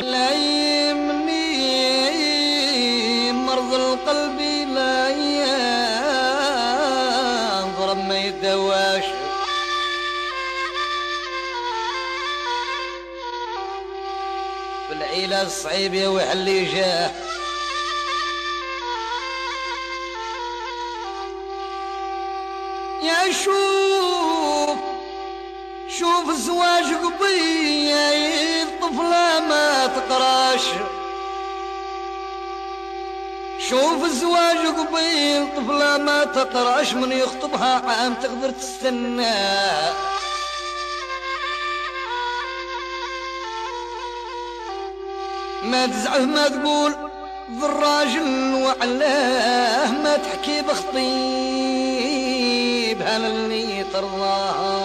لا يمني مرض القلب لا ينضرب ما يدواش بالعيلة الصعيب يا وحلي جاه يا شوف الزواج قبيل طفلة ما تقراش شوف الزواج قبيل طفلة ما تقراش من يخطبها عام تقدر تستنى ما تزعف ما تقول ذا الراجل وعلاه ما تحكي بخطيب هل اللي ترضاه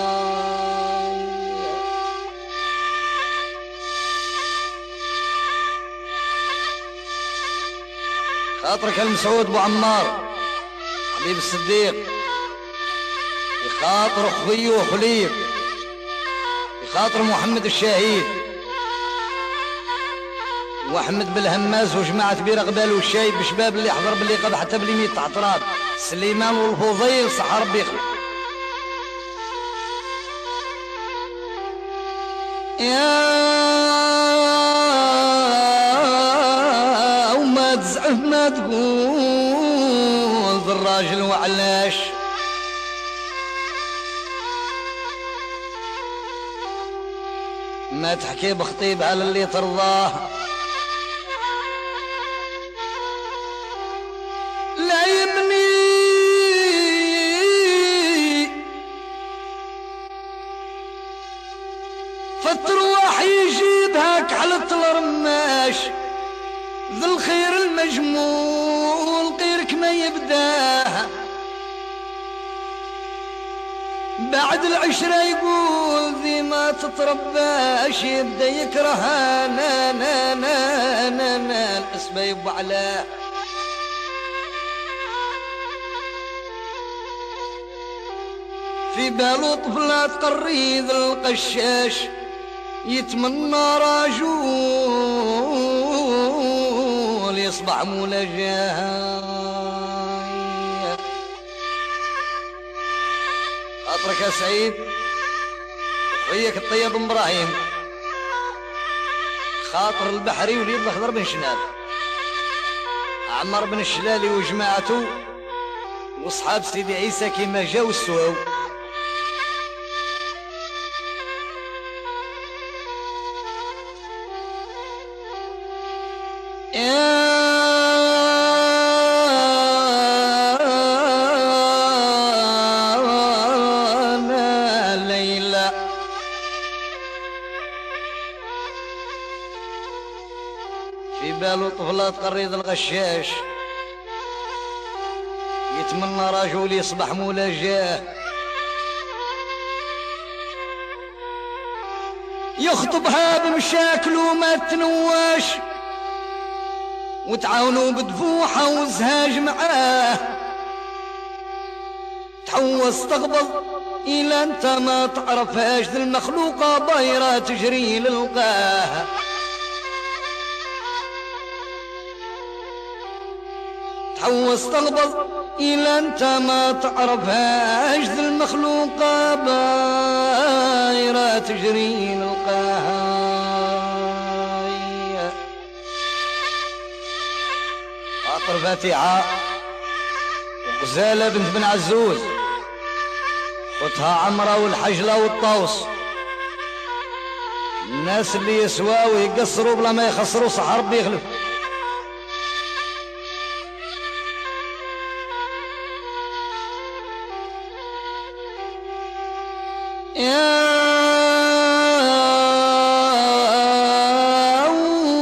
خاطرك المسعود ابو عمار حبيب الصديق يخاطر اخوي وخليل يخاطر محمد الشهيد واحمد بالهماز وجماعه كبيره قبال والشايب بشباب اللي حضر باللي قبل حتى باليمين تاع تراب سليمان والفضيل صح ربي يخلق يا وما تزعف ما تقول ذا الراجل وعلاش ما تحكي بخطيب على اللي ترضاه لا يمني فالترواح يجيبها كحلة الرماش ذا الخير المجمول غيرك ما يبداه بعد العشرة يقول ذي ما تترباش يبدا يكرهها نا نا نا نا نا الاسم يبو علاه في باله طفلة تقريض القشاش يتمنى رجل يصبح مولجاه خاطرك يا سعيد وياك الطيب ابراهيم خاطر البحري وليد الخضر بن شنال عمر بن الشلالي وجماعته واصحاب سيدي عيسى كيما جاو السواو ليلى في باله طفلة تقريض الغشاش يتمنى رجل يصبح مولجاه يخطبها بمشاكل وما تنواش وتعاونوا بدفوحة وزهاج معاه تحوس تغبض إلا أنت ما تعرفهاش ذي المخلوقة بايرة تجري للقاه تحوس تغبض إلا أنت ما تعرفهاش ذي المخلوقة بايرة تجري للقاه خاطر فاتحة وغزالة بنت بن عزوز خوتها عمرة والحجلة والطوس الناس اللي يسواو يقصروا بلا ما يخسروا صح ربي يخلف يا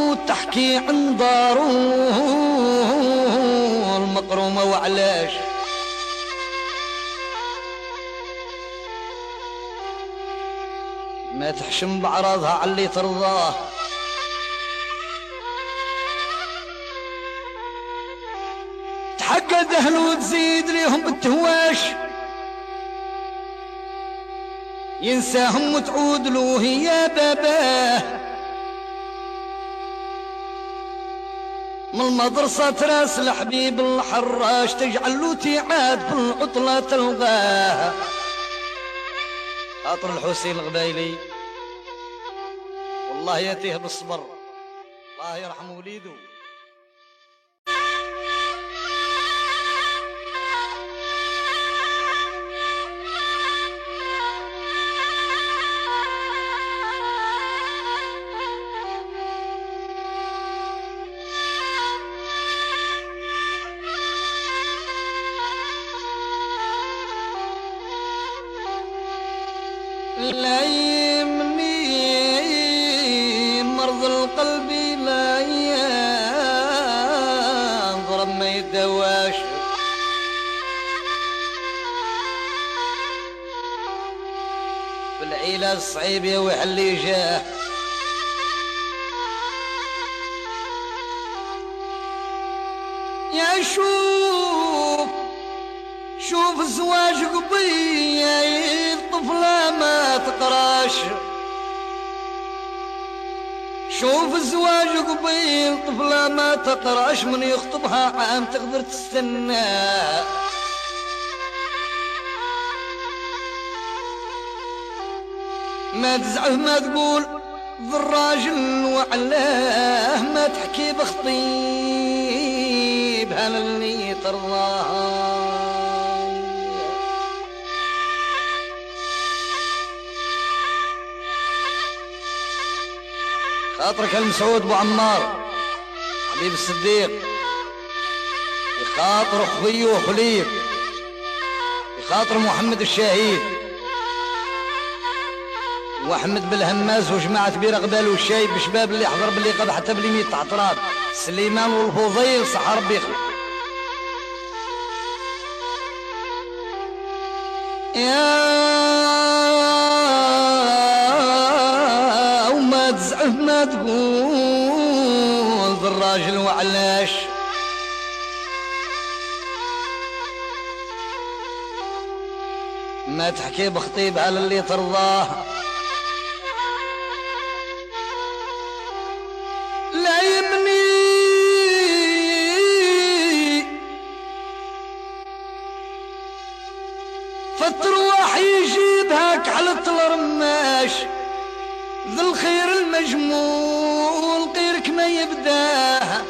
وتحكي عن ضاروه المقرومة وعلاش ما تحشم بعراضها على اللي ترضاه تحقد اهل وتزيد ليهم بالتهواش ينساهم وتعود له يا باباه من المدرسة تراس الحبيب الحراش تجعل له تيعاد بالعطلة تلقاه. خاطر الحسين الغبايلي والله ياتيه بالصبر، الله يرحم وليده. لا يمني مرض القلب لا ينضرب ما يدواش، بالعيلة الصعيب يا وحلي جاه. يا شوف الزواج قبيل طفلة ما تقراش، شوف الزواج قبيل طفلة ما تقراش، من يخطبها عام تقدر تستنى. ما تزعف ما تقول بالراجل وعلاه، ما تحكي بخطيب هل اللي ترضاه. خاطرك المسعود ابو عمار حبيب الصديق، يخاطر اخوي وخليك، يخاطر محمد الشهيد واحمد بالهماز وجماعه بير غبال والشايب بشباب اللي حضر باللي قد حتى باليمين تحت راب سليمان والفضيل صح ربي يخلق. وما تزعف ما تقول بالراجل وعلاش، ما تحكي بخطيب على اللي ترضاه. لا يمني فالترواح يجيبها كحلة الرماش، ذا الخير المجمول غيرك ما يبداه.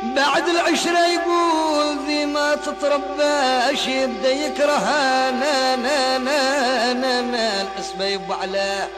بعد العشرة يقول ذي ما تترباش، يبدا يكرهها نا نا نا نا نا الاسبة يبو علاه.